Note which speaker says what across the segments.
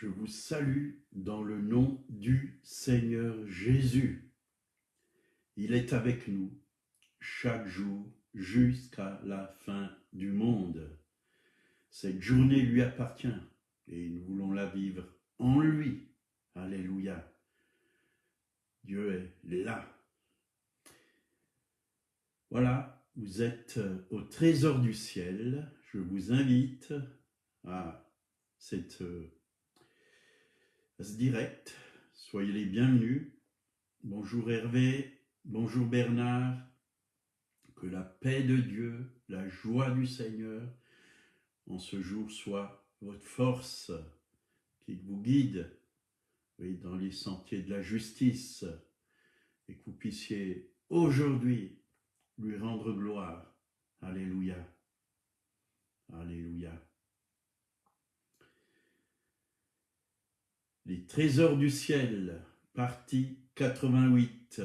Speaker 1: Je vous salue dans le nom du Seigneur Jésus. Il est avec nous chaque jour jusqu'à la fin du monde. Cette journée lui appartient et nous voulons la vivre en lui. Alléluia. Dieu est là. Voilà, vous êtes au trésor du ciel. Je vous invite à ce direct. Soyez les bienvenus. Bonjour Hervé, bonjour Bernard. Que la paix de Dieu, la joie du Seigneur, en ce jour soit votre force, qui vous guide dans les sentiers de la justice, et que vous puissiez aujourd'hui lui rendre gloire. Alléluia. Alléluia. Les trésors du ciel, partie 88.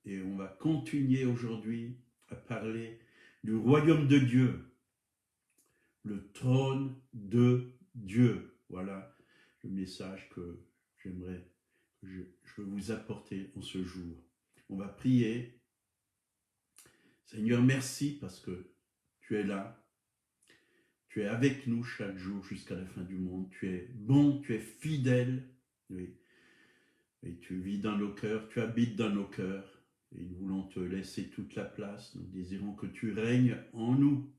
Speaker 1: Et on va continuer aujourd'hui à parler du royaume de Dieu, le trône de Dieu. Voilà le message que je veux vous apporter en ce jour. On va prier. Seigneur, merci parce que tu es là. Tu es avec nous chaque jour jusqu'à la fin du monde. Tu es bon, tu es fidèle. Oui. Et tu vis dans nos cœurs, tu habites dans nos cœurs. Et nous voulons te laisser toute la place. Nous désirons que tu règnes en nous.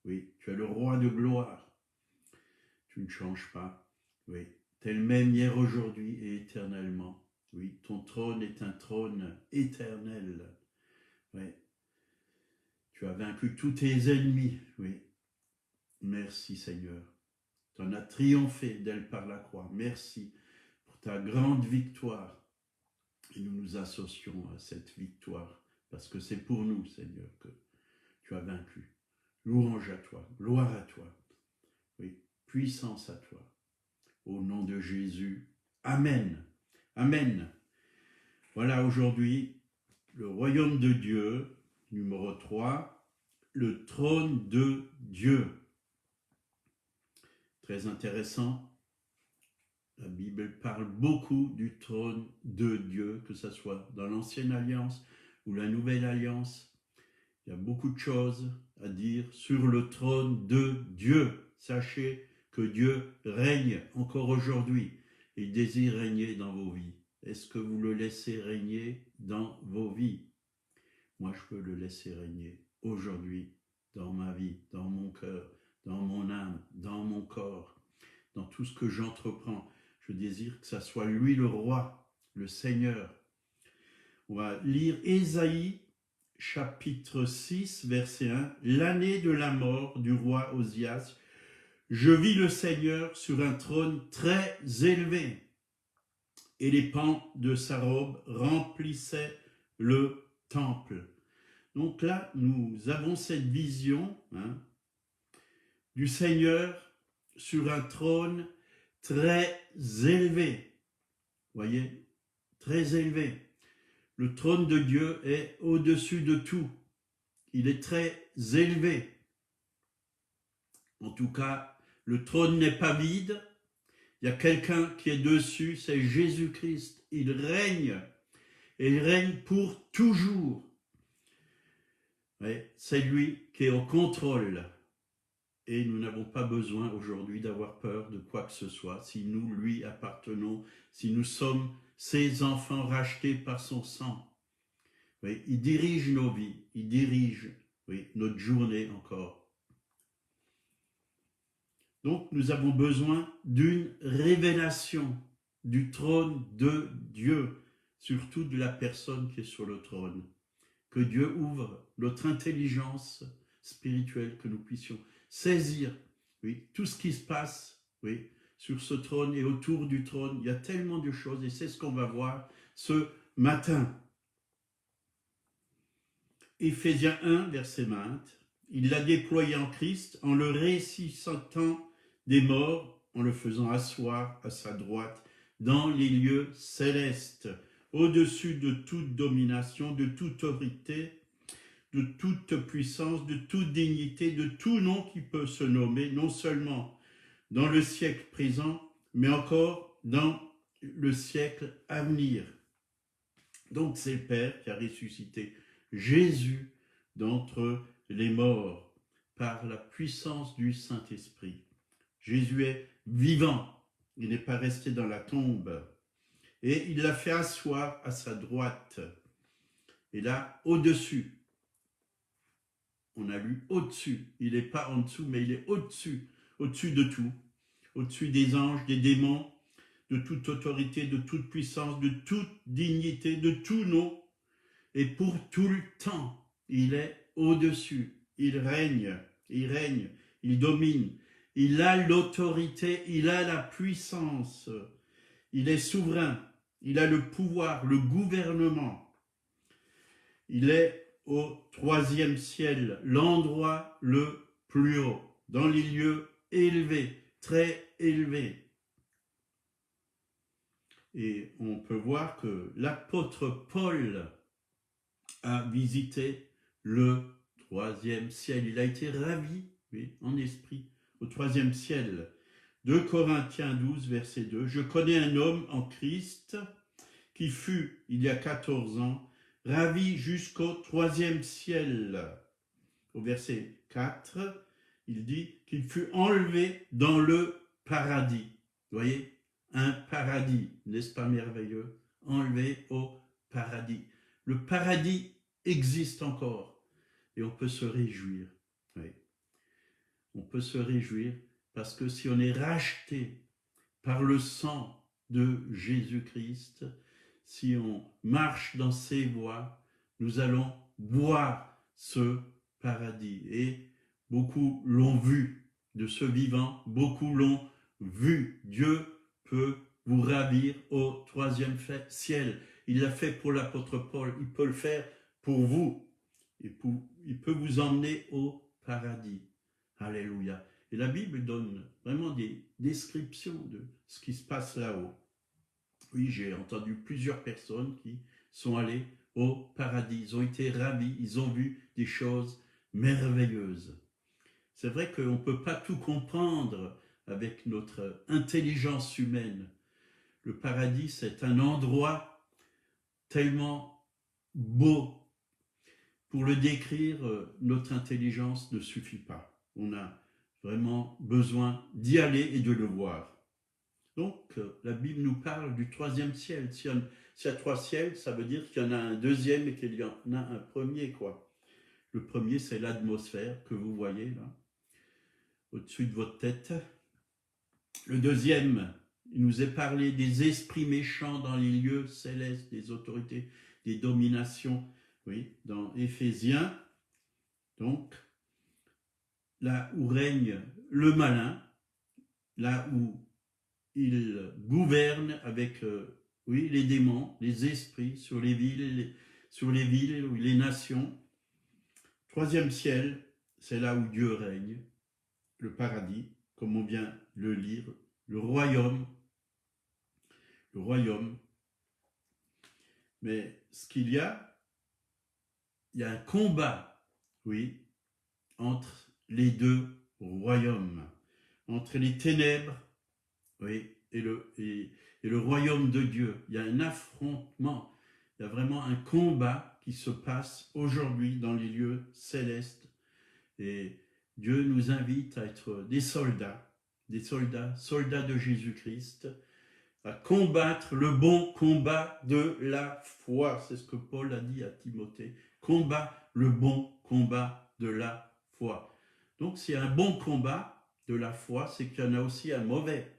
Speaker 1: Oui, tu es le roi de gloire. Tu ne changes pas. Oui, tu es le même hier, aujourd'hui et éternellement. Oui, ton trône est un trône éternel. Oui. Tu as vaincu tous tes ennemis. Oui. Merci Seigneur. Tu en as triomphé d'elle par la croix. Merci pour ta grande victoire. Et nous nous associons à cette victoire parce que c'est pour nous, Seigneur, que tu as vaincu. Louange à toi, gloire à toi. Oui, puissance à toi. Au nom de Jésus. Amen. Amen. Voilà aujourd'hui le royaume de Dieu, numéro 3, le trône de Dieu. Très intéressant. La Bible parle beaucoup du trône de Dieu, que ce soit dans l'Ancienne Alliance ou la Nouvelle Alliance. Il y a beaucoup de choses à dire sur le trône de Dieu. Sachez que Dieu règne encore aujourd'hui. Il désire régner dans vos vies. Est-ce que vous le laissez régner dans vos vies? Moi, je peux le laisser régner aujourd'hui dans ma vie, dans mon cœur, dans mon âme, dans mon corps, dans tout ce que j'entreprends. Je désire que ça soit lui le roi, le Seigneur. On va lire Ésaïe, chapitre 6, verset 1. L'année de la mort du roi Osias, je vis le Seigneur sur un trône très élevé, et les pans de sa robe remplissaient le temple. Donc là, nous avons cette vision du Seigneur sur un trône très élevé. Voyez, très élevé. Le trône de Dieu est au-dessus de tout. Il est très élevé. En tout cas, le trône n'est pas vide. Il y a quelqu'un qui est dessus, c'est Jésus-Christ. Il règne. Et il règne pour toujours. C'est lui qui est au contrôle. Et nous n'avons pas besoin aujourd'hui d'avoir peur de quoi que ce soit. Si nous lui appartenons, si nous sommes ses enfants rachetés par son sang. Oui, il dirige nos vies, il dirige notre journée encore. Donc nous avons besoin d'une révélation du trône de Dieu, surtout de la personne qui est sur le trône. Que Dieu ouvre notre intelligence spirituelle, que nous puissions saisir tout ce qui se passe sur ce trône et autour du trône. Il y a tellement de choses et c'est ce qu'on va voir ce matin. Éphésiens 1, verset 20. Il l'a déployé en Christ en le ressuscitant des morts, en le faisant asseoir à sa droite dans les lieux célestes, au-dessus de toute domination, de toute autorité, de toute puissance, de toute dignité, de tout nom qui peut se nommer, non seulement dans le siècle présent, mais encore dans le siècle à venir. Donc c'est le Père qui a ressuscité Jésus d'entre les morts par la puissance du Saint-Esprit. Jésus est vivant, il n'est pas resté dans la tombe, et il l'a fait asseoir à sa droite. Et là, au-dessus, on a lu au-dessus, il n'est pas en dessous, mais il est au-dessus, au-dessus de tout, au-dessus des anges, des démons, de toute autorité, de toute puissance, de toute dignité, de tout nom, et pour tout le temps, il est au-dessus, il règne, il domine, il a l'autorité, il a la puissance, il est souverain, il a le pouvoir, le gouvernement. Il est au troisième ciel, l'endroit le plus haut, dans les lieux élevés, très élevés. Et on peut voir que l'apôtre Paul a visité le troisième ciel. Il a été ravi, oui, en esprit, au troisième ciel. 2 Corinthiens 12, verset 2. Je connais un homme en Christ qui fut, il y a 14 ans, ravi jusqu'au troisième ciel. Au verset 4, il dit qu'il fut enlevé dans le paradis. Vous voyez, un paradis, n'est-ce pas merveilleux? Enlevé au paradis. Le paradis existe encore et on peut se réjouir. Oui. On peut se réjouir parce que si on est racheté par le sang de Jésus-Christ, si on marche dans ses voies, nous allons voir ce paradis. Et beaucoup l'ont vu de ce vivant, beaucoup l'ont vu. Dieu peut vous ravir au troisième ciel. Il l'a fait pour l'apôtre Paul, il peut le faire pour vous. Il peut vous emmener au paradis. Alléluia. Et la Bible donne vraiment des descriptions de ce qui se passe là-haut. Oui, j'ai entendu plusieurs personnes qui sont allées au paradis. Ils ont été ravis, ils ont vu des choses merveilleuses. C'est vrai qu'on ne peut pas tout comprendre avec notre intelligence humaine. Le paradis, c'est un endroit tellement beau. Pour le décrire, notre intelligence ne suffit pas. On a vraiment besoin d'y aller et de le voir. Donc, la Bible nous parle du troisième ciel. S'il y a 3 ciels, ça veut dire qu'il y en a un deuxième et qu'il y en a un premier, quoi. Le premier, c'est l'atmosphère que vous voyez là, au-dessus de votre tête. Le deuxième, il nous est parlé des esprits méchants dans les lieux célestes, des autorités, des dominations, oui, dans Éphésiens. Donc, là où règne le malin, là où il gouverne avec les démons, les esprits sur les villes, les nations. Troisième ciel, c'est là où Dieu règne, le paradis, comme on vient le lire, le royaume. Mais ce qu'il y a un combat, oui, entre les deux royaumes, entre les ténèbres, oui, et le royaume de Dieu. Il y a un affrontement, il y a vraiment un combat qui se passe aujourd'hui dans les lieux célestes. Et Dieu nous invite à être des soldats de Jésus-Christ, à combattre le bon combat de la foi. C'est ce que Paul a dit à Timothée. Combat le bon combat de la foi. Donc, s'il y a un bon combat de la foi, c'est qu'il y en a aussi un mauvais.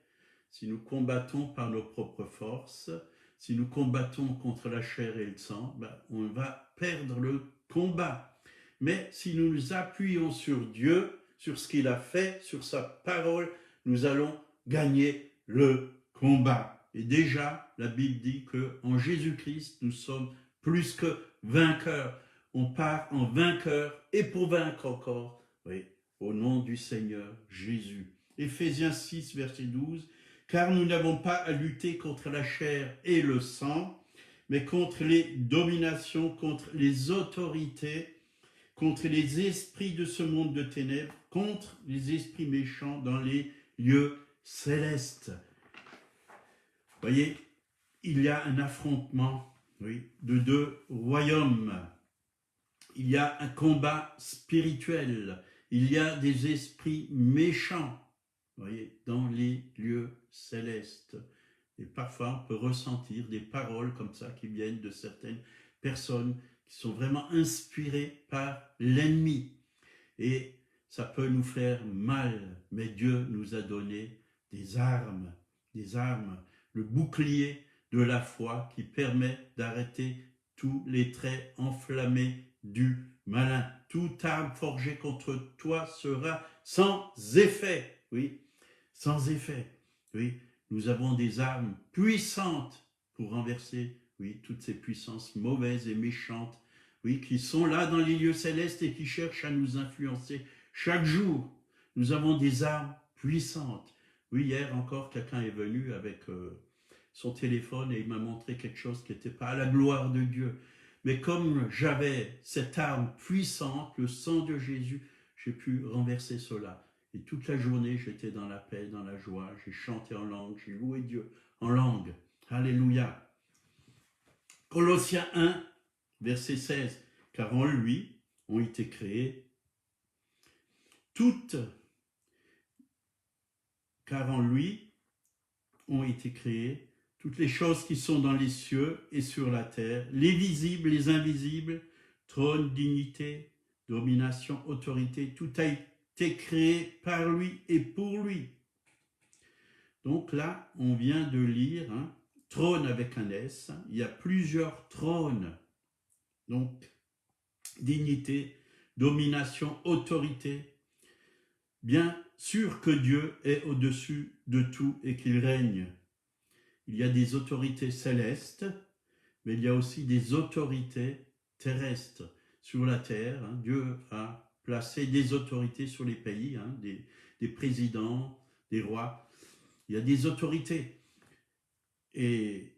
Speaker 1: Si nous combattons par nos propres forces, si nous combattons contre la chair et le sang, on va perdre le combat. Mais si nous nous appuyons sur Dieu, sur ce qu'il a fait, sur sa parole, nous allons gagner le combat. Et déjà, la Bible dit qu'en Jésus-Christ, nous sommes plus que vainqueurs. On part en vainqueur et pour vaincre encore, oui, au nom du Seigneur Jésus. Éphésiens 6, verset 12. Car nous n'avons pas à lutter contre la chair et le sang, mais contre les dominations, contre les autorités, contre les esprits de ce monde de ténèbres, contre les esprits méchants dans les lieux célestes. voyez, il y a un affrontement, oui, de deux royaumes. Il y a un combat spirituel. Il y a des esprits méchants, voyez, dans les lieux célestes. Et parfois, on peut ressentir des paroles comme ça qui viennent de certaines personnes qui sont vraiment inspirées par l'ennemi. Et ça peut nous faire mal, mais Dieu nous a donné des armes, le bouclier de la foi qui permet d'arrêter tous les traits enflammés du malin. Toute arme forgée contre toi sera sans effet. Oui, sans effet. Oui, nous avons des armes puissantes pour renverser, oui, toutes ces puissances mauvaises et méchantes, oui, qui sont là dans les lieux célestes et qui cherchent à nous influencer chaque jour. Nous avons des armes puissantes. Oui, hier encore, quelqu'un est venu avec son téléphone et il m'a montré quelque chose qui n'était pas à la gloire de Dieu. Mais comme j'avais cette arme puissante, le sang de Jésus, j'ai pu renverser cela. Et toute la journée, j'étais dans la paix, dans la joie. J'ai chanté en langue, j'ai loué Dieu en langue. Alléluia. Colossiens 1, verset 16. Car en lui ont été créées toutes, car en lui ont été créées toutes les choses qui sont dans les cieux et sur la terre, les visibles, les invisibles, trône, dignité, domination, autorité, tout a été créé par lui et pour lui. Donc là, on vient de lire, trône avec un S, il y a plusieurs trônes. Donc, dignité, domination, autorité. Bien sûr que Dieu est au-dessus de tout et qu'il règne. Il y a des autorités célestes, mais il y a aussi des autorités terrestres sur la terre. Dieu a placé des autorités sur les pays, des présidents, des rois. Il y a des autorités. Et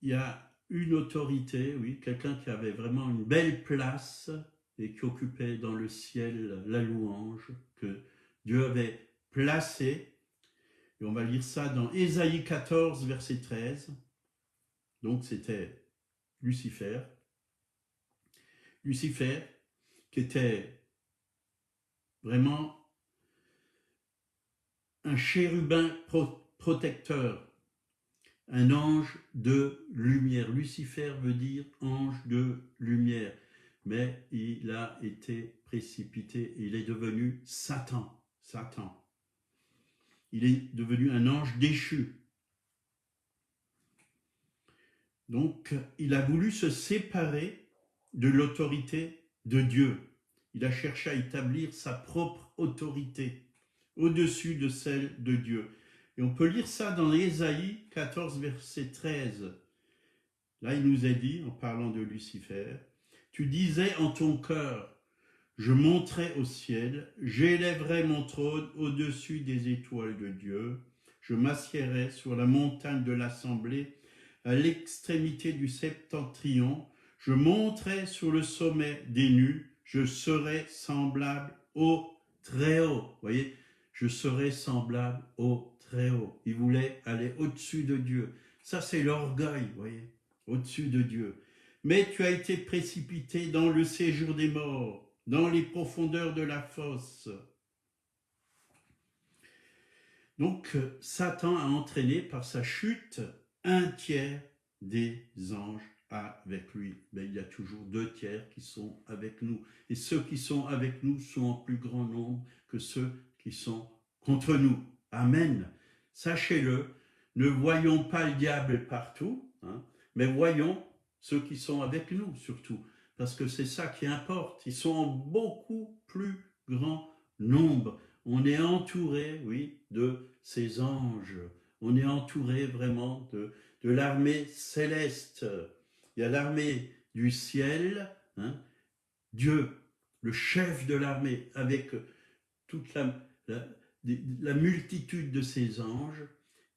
Speaker 1: il y a une autorité, oui, quelqu'un qui avait vraiment une belle place et qui occupait dans le ciel la louange que Dieu avait placée. Et on va lire ça dans Ésaïe 14, verset 13. Donc c'était Lucifer. Lucifer qui était vraiment un chérubin protecteur, un ange de lumière. Lucifer veut dire ange de lumière, mais il a été précipité, il est devenu Satan. Il est devenu un ange déchu. Donc, il a voulu se séparer de l'autorité de Dieu. Il a cherché à établir sa propre autorité au-dessus de celle de Dieu. Et on peut lire ça dans Ésaïe 14, verset 13. Là, il nous est dit, en parlant de Lucifer, « Tu disais en ton cœur, je monterai au ciel, j'élèverai mon trône au-dessus des étoiles de Dieu, je m'assiérai sur la montagne de l'assemblée, à l'extrémité du septentrion, je monterai sur le sommet des nues, je serai semblable au Très-Haut. » Vous voyez, je serai semblable au Très-Haut. Il voulait aller au-dessus de Dieu. Ça, c'est l'orgueil, vous voyez, au-dessus de Dieu. Mais tu as été précipité dans le séjour des morts, dans les profondeurs de la fosse. Donc, Satan a entraîné par sa chute un tiers des anges avec lui. Mais il y a toujours 2 tiers qui sont avec nous. Et ceux qui sont avec nous sont en plus grand nombre que ceux qui sont contre nous. Amen. Sachez-le, ne voyons pas le diable partout, mais voyons ceux qui sont avec nous surtout. Parce que c'est ça qui importe. Ils sont en beaucoup plus grand nombre. On est entouré, oui, de ces anges. On est entouré vraiment de l'armée céleste. Il y a l'armée du ciel, Dieu, le chef de l'armée, avec toute la multitude de ses anges.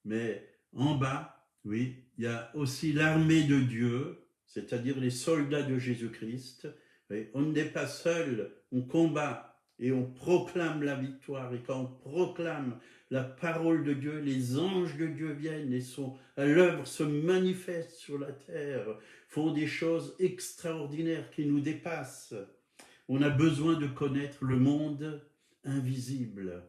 Speaker 1: Mais en bas, oui, il y a aussi l'armée de Dieu, c'est-à-dire les soldats de Jésus-Christ. On n'est pas seul, on combat et on proclame la victoire. Et quand on proclame la parole de Dieu, les anges de Dieu viennent et sont à l'œuvre, se manifestent sur la terre, font des choses extraordinaires qui nous dépassent. On a besoin de connaître le monde invisible,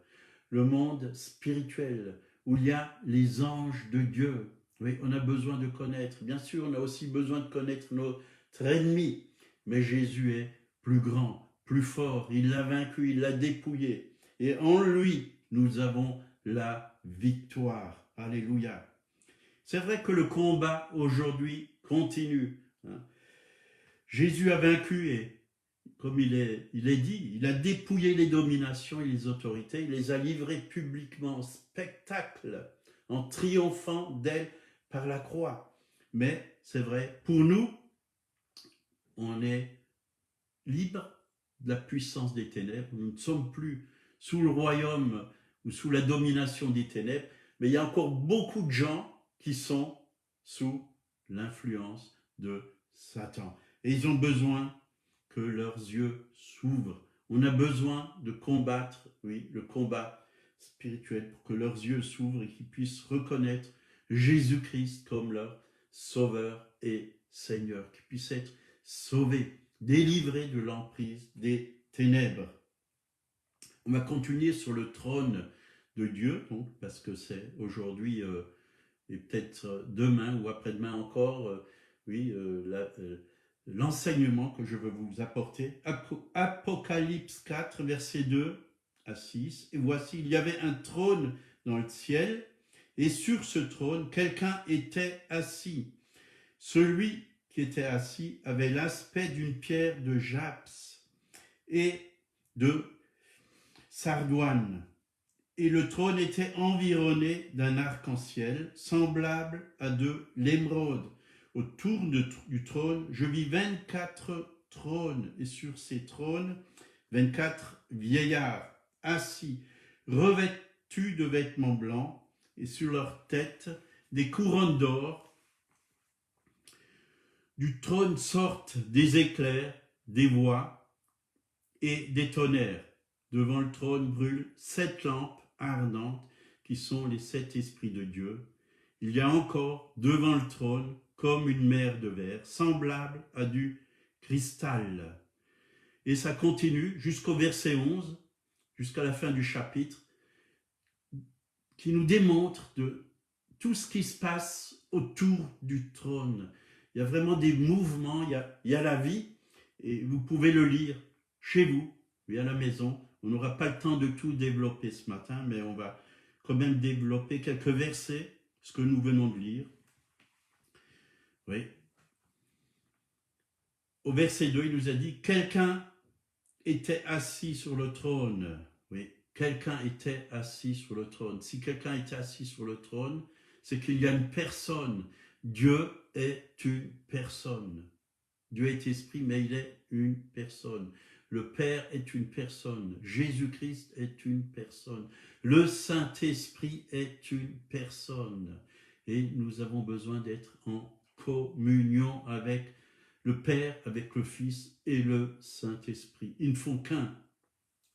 Speaker 1: le monde spirituel, où il y a les anges de Dieu. Oui, on a besoin de connaître. Bien sûr, on a aussi besoin de connaître notre ennemi, mais Jésus est plus grand, plus fort. Il l'a vaincu, il l'a dépouillé. Et en lui, nous avons la victoire. Alléluia. C'est vrai que le combat aujourd'hui continue. Jésus a vaincu et comme il est dit, il a dépouillé les dominations et les autorités, il les a livrées publiquement en spectacle, en triomphant d'elles par la croix. Mais c'est vrai, pour nous, on est libre de la puissance des ténèbres, nous ne sommes plus sous le royaume ou sous la domination des ténèbres, mais il y a encore beaucoup de gens qui sont sous l'influence de Satan. Et ils ont besoin que leurs yeux s'ouvrent. On a besoin de combattre, oui, le combat spirituel pour que leurs yeux s'ouvrent et qu'ils puissent reconnaître Jésus-Christ comme leur Sauveur et Seigneur, qu'ils puissent être sauvés, délivrés de l'emprise des ténèbres. On va continuer sur le trône de Dieu, donc, parce que c'est aujourd'hui et peut-être demain ou après-demain encore, l'enseignement que je veux vous apporter. Apocalypse 4, versets 2 à 6. Et voici, il y avait un trône dans le ciel, et sur ce trône, quelqu'un était assis. Celui qui était assis avait l'aspect d'une pierre de jaspis et de sardoine. Et le trône était environné d'un arc-en-ciel, semblable à de l'émeraude. Autour du trône, je vis 24 trônes, et sur ces trônes, 24 vieillards assis, revêtus de vêtements blancs, et sur leurs têtes, des couronnes d'or. Du trône sortent des éclairs, des voix et des tonnerres. Devant le trône brûlent 7 lampes ardentes, qui sont les 7 esprits de Dieu. Il y a encore devant le trône comme une mer de verre, semblable à du cristal. Et ça continue jusqu'au verset 11, jusqu'à la fin du chapitre, qui nous démontre de tout ce qui se passe autour du trône. Il y a vraiment des mouvements, il y a la vie, et vous pouvez le lire chez vous, et à la maison. On n'aura pas le temps de tout développer ce matin, mais on va quand même développer quelques versets, ce que nous venons de lire. Oui. Au verset 2, il nous a dit « Quelqu'un était assis sur le trône. » Oui, quelqu'un était assis sur le trône. Si quelqu'un était assis sur le trône, c'est qu'il y a une personne. Dieu est une personne. Dieu est esprit, mais il est une personne. Le Père est une personne. Jésus-Christ est une personne. Le Saint-Esprit est une personne. Et nous avons besoin d'être en communion avec le Père, avec le Fils et le Saint-Esprit. Ils ne font qu'un.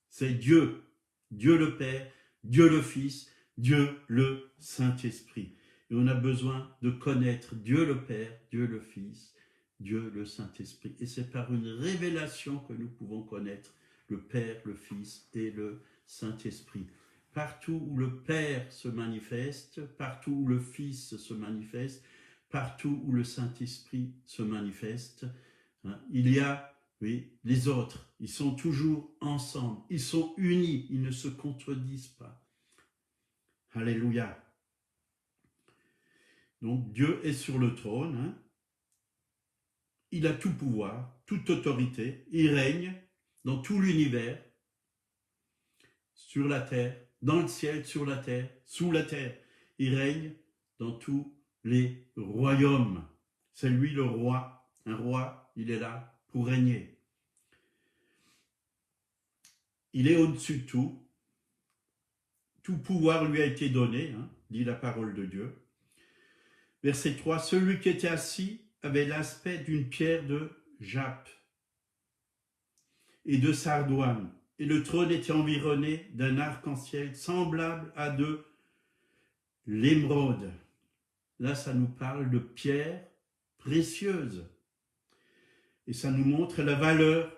Speaker 1: C'est Dieu. Dieu le Père, Dieu le Fils, Dieu le Saint-Esprit. Et on a besoin de connaître Dieu le Père, Dieu le Fils, Dieu le Saint-Esprit. Et c'est par une révélation que nous pouvons connaître le Père, le Fils et le Saint-Esprit. Partout où le Père se manifeste, partout où le Fils se manifeste, partout où le Saint-Esprit se manifeste, il y a, oui, les autres. Ils sont toujours ensemble. Ils sont unis. Ils ne se contredisent pas. Alléluia. Donc Dieu est sur le trône. Il a tout pouvoir, toute autorité. Il règne dans tout l'univers, sur la terre, dans le ciel, sur la terre, sous la terre. Il règne dans tous les royaumes. C'est lui le roi. Un roi, il est là pour régner. Il est au-dessus de tout. Tout pouvoir lui a été donné, dit la parole de Dieu. Verset 3, celui qui était assis avait l'aspect d'une pierre de jaspis et de sardoine. et le trône était environné d'un arc-en-ciel semblable à de l'émeraude. Là, ça nous parle de pierres précieuses. Et ça nous montre la valeur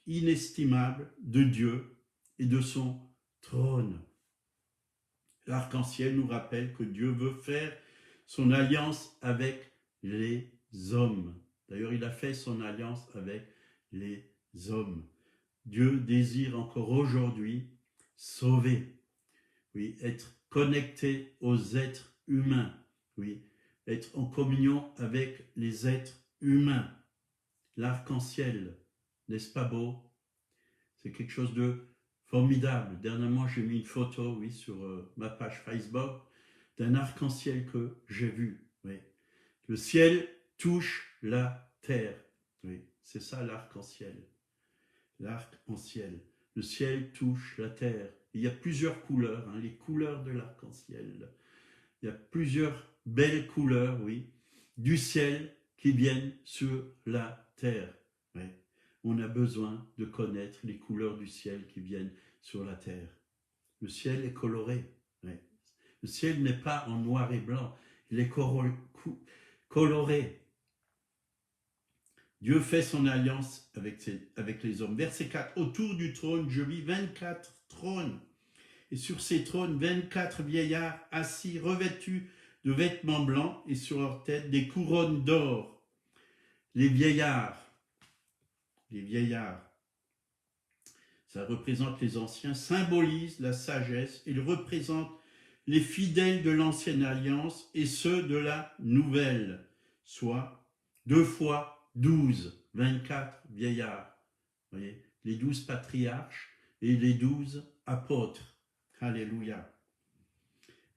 Speaker 1: inestimable de Dieu et de son trône. L'arc-en-ciel nous rappelle que Dieu veut faire son alliance avec les hommes. D'ailleurs, il a fait son alliance avec les hommes. Dieu désire encore aujourd'hui sauver, oui, être connecté aux êtres humains, oui, être en communion avec les êtres humains. L'arc-en-ciel, n'est-ce pas beau? C'est quelque chose de formidable. Dernièrement, j'ai mis une photo, oui, sur ma page Facebook, d'un arc-en-ciel que j'ai vu. Oui. Le ciel touche la terre. Oui, c'est ça l'arc-en-ciel. L'arc-en-ciel. Le ciel touche la terre. Il y a plusieurs couleurs, hein, les couleurs de l'arc-en-ciel. Il y a plusieurs belles couleurs, oui, du ciel qui viennent sur la terre. Oui. On a besoin de connaître les couleurs du ciel qui viennent sur la terre. Le ciel est coloré. Oui. Le ciel n'est pas en noir et blanc, il est coloré. Dieu fait son alliance avec les hommes. Verset 4. Autour du trône, je vis 24 trônes. Et sur ces trônes, 24 vieillards assis, revêtus de vêtements blancs, et sur leur tête des couronnes d'or. Les vieillards, ça représente les anciens, symbolisent la sagesse. Ils représentent les fidèles de l'ancienne alliance et ceux de la nouvelle, soit 2 fois 12, 24 vieillards. Vous voyez, les 12 patriarches et les 12 apôtres. Alléluia.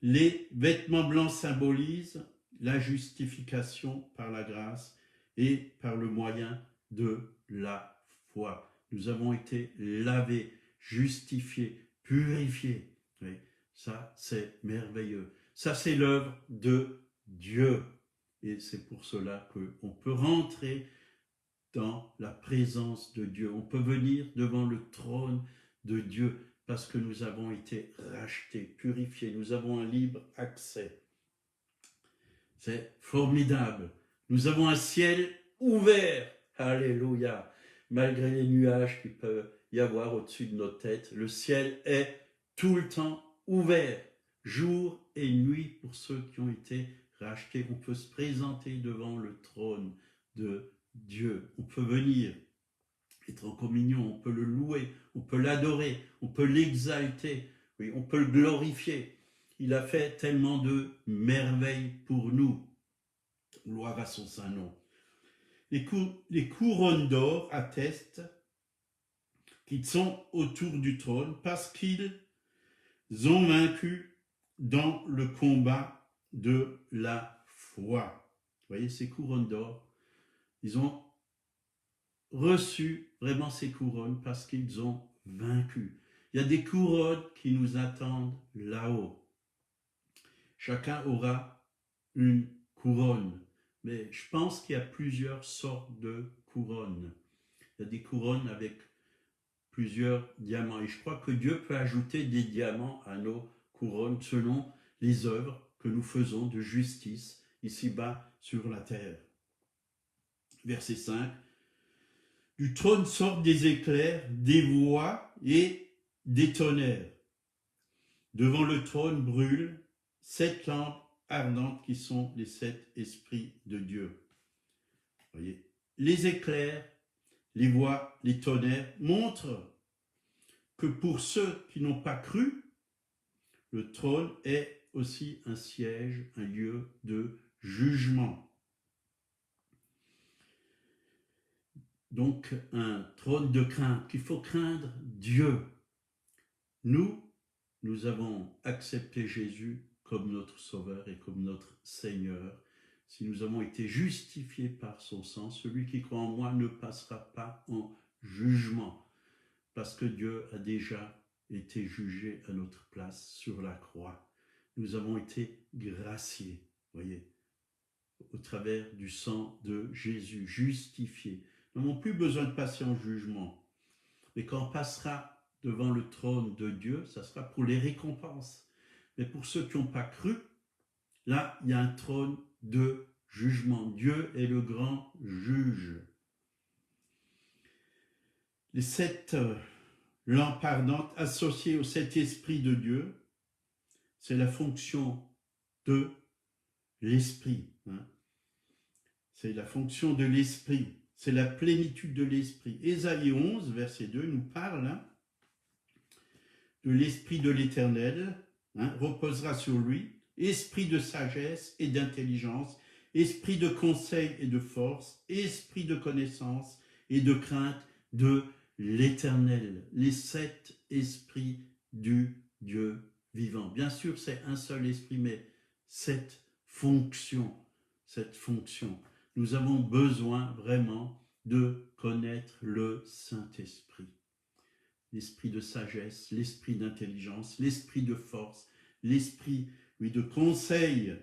Speaker 1: Les vêtements blancs symbolisent la justification par la grâce et par le moyen de la foi. Nous avons été lavés, justifiés, purifiés. Oui, ça, c'est merveilleux. Ça, c'est l'œuvre de Dieu. Et c'est pour cela qu'on peut rentrer dans la présence de Dieu. On peut venir devant le trône de Dieu parce que nous avons été rachetés, purifiés. Nous avons un libre accès. C'est formidable. Nous avons un ciel ouvert. Alléluia. Malgré les nuages qu'il peut y avoir au-dessus de nos têtes, le ciel est tout le temps ouvert, jour et nuit pour ceux qui ont été rachetés. On peut se présenter devant le trône de Dieu. On peut venir être en communion, on peut le louer, on peut l'adorer, on peut l'exalter, oui, on peut le glorifier. Il a fait tellement de merveilles pour nous. Gloire à son saint nom. Les couronnes d'or attestent qu'ils sont autour du trône parce qu'ils ont vaincu dans le combat de la foi. Vous voyez, ces couronnes d'or, ils ont reçu vraiment ces couronnes parce qu'ils ont vaincu. Il y a des couronnes qui nous attendent là-haut. Chacun aura une couronne, mais je pense qu'il y a plusieurs sortes de couronnes. Il y a des couronnes avec plusieurs diamants, et je crois que Dieu peut ajouter des diamants à nos couronnes selon les œuvres que nous faisons de justice ici-bas sur la terre. Verset 5. Du trône sortent des éclairs, des voix et des tonnerres. Devant le trône brûlent 7 lampes ardentes qui sont les 7 esprits de Dieu. Vous voyez, les éclairs, les voix, les tonnerres montrent que pour ceux qui n'ont pas cru, le trône est aussi un siège, un lieu de jugement. Donc un trône de crainte, qu'il faut craindre Dieu. Nous avons accepté Jésus comme notre Sauveur et comme notre Seigneur. Si nous avons été justifiés par son sang, celui qui croit en moi ne passera pas en jugement, parce que Dieu a déjà été jugé à notre place sur la croix. Nous avons été graciés, voyez, au travers du sang de Jésus, justifiés. Nous n'avons plus besoin de passer en jugement. Mais quand on passera devant le trône de Dieu, ça sera pour les récompenses. Mais pour ceux qui n'ont pas cru, là, il y a un trône de jugement. Dieu est le grand juge. Les 7 lampes ardentes associées au 7 esprits de Dieu, c'est la fonction de l'esprit. C'est la fonction de l'esprit. C'est la plénitude de l'esprit. Ésaïe 11, verset 2, nous parle de l'esprit de l'Éternel, reposera sur lui, esprit de sagesse et d'intelligence, esprit de conseil et de force, esprit de connaissance et de crainte de l'Éternel. Les 7 esprits du Dieu vivant. Bien sûr, c'est un seul esprit, mais cette fonction. Nous avons besoin vraiment de connaître le Saint-Esprit. L'esprit de sagesse, l'esprit d'intelligence, l'esprit de force, l'esprit de conseil,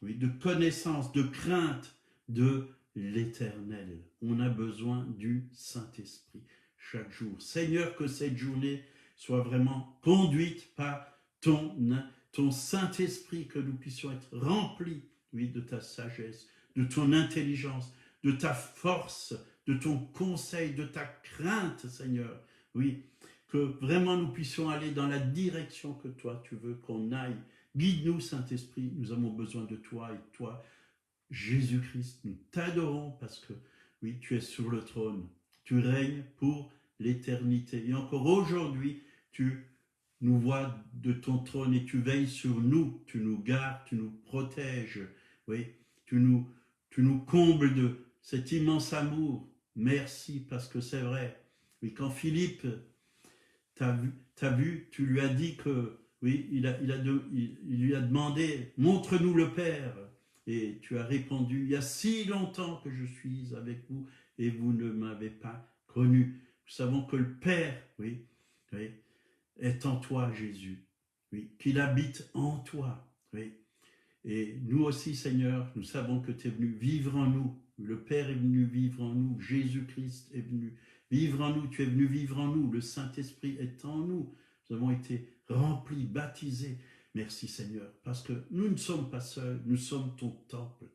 Speaker 1: de connaissance, de crainte de l'Éternel. On a besoin du Saint-Esprit chaque jour. Seigneur, que cette journée soit vraiment conduite par ton Saint-Esprit, que nous puissions être remplis, de ta sagesse, de ton intelligence, de ta force, de ton conseil, de ta crainte, Seigneur. Oui, que vraiment nous puissions aller dans la direction que toi tu veux qu'on aille. Guide-nous, Saint-Esprit, nous avons besoin de toi et toi, Jésus-Christ, nous t'adorons parce que, oui, tu es sur le trône, tu règnes pour l'éternité. Et encore aujourd'hui, tu nous vois de ton trône et tu veilles sur nous, tu nous gardes, tu nous protèges, oui, tu nous combles de cet immense amour. Merci parce que c'est vrai. Oui, quand Philippe t'a vu, tu lui as dit que, oui, il lui a demandé, montre-nous le Père. Et tu as répondu, il y a si longtemps que je suis avec vous et vous ne m'avez pas connu. Nous savons que le Père, oui, est en toi, Jésus, oui, qu'il habite en toi, oui. Et nous aussi, Seigneur, nous savons que tu es venu vivre en nous. Le Père est venu vivre en nous. Jésus-Christ est venu vivre en nous. Tu es venu vivre en nous. Le Saint-Esprit est en nous. Nous avons été remplis, baptisés. Merci, Seigneur, parce que nous ne sommes pas seuls. Nous sommes ton temple.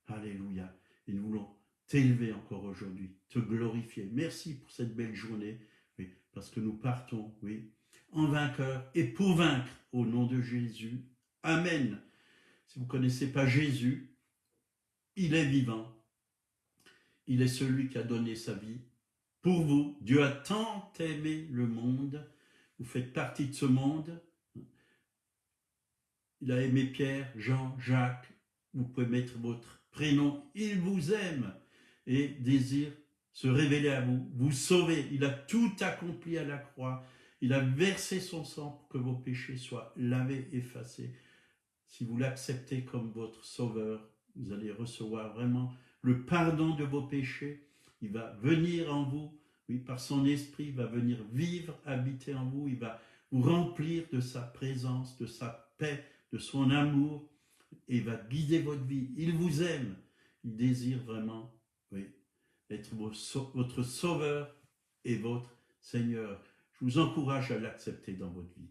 Speaker 1: Alléluia. Et nous voulons t'élever encore aujourd'hui, te glorifier. Merci pour cette belle journée, oui, parce que nous partons, oui, en vainqueur et pour vaincre au nom de Jésus. Amen. Si vous ne connaissez pas Jésus, il est vivant. Il est celui qui a donné sa vie pour vous. Dieu a tant aimé le monde. Vous faites partie de ce monde. Il a aimé Pierre, Jean, Jacques. Vous pouvez mettre votre prénom. Il vous aime et désire se révéler à vous, vous sauver. Il a tout accompli à la croix. Il a versé son sang pour que vos péchés soient lavés, effacés. Si vous l'acceptez comme votre sauveur, vous allez recevoir vraiment le pardon de vos péchés. Il va venir en vous, oui, par son esprit, il va venir vivre, habiter en vous. Il va vous remplir de sa présence, de sa paix, de son amour, et il va guider votre vie. Il vous aime. Il désire vraiment, oui, être votre sauveur et votre Seigneur. Je vous encourage à l'accepter dans votre vie.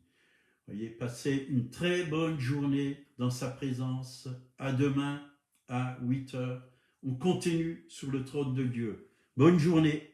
Speaker 1: Voyez, passez une très bonne journée dans sa présence. À demain à 8h. On continue sur le trône de Dieu. Bonne journée.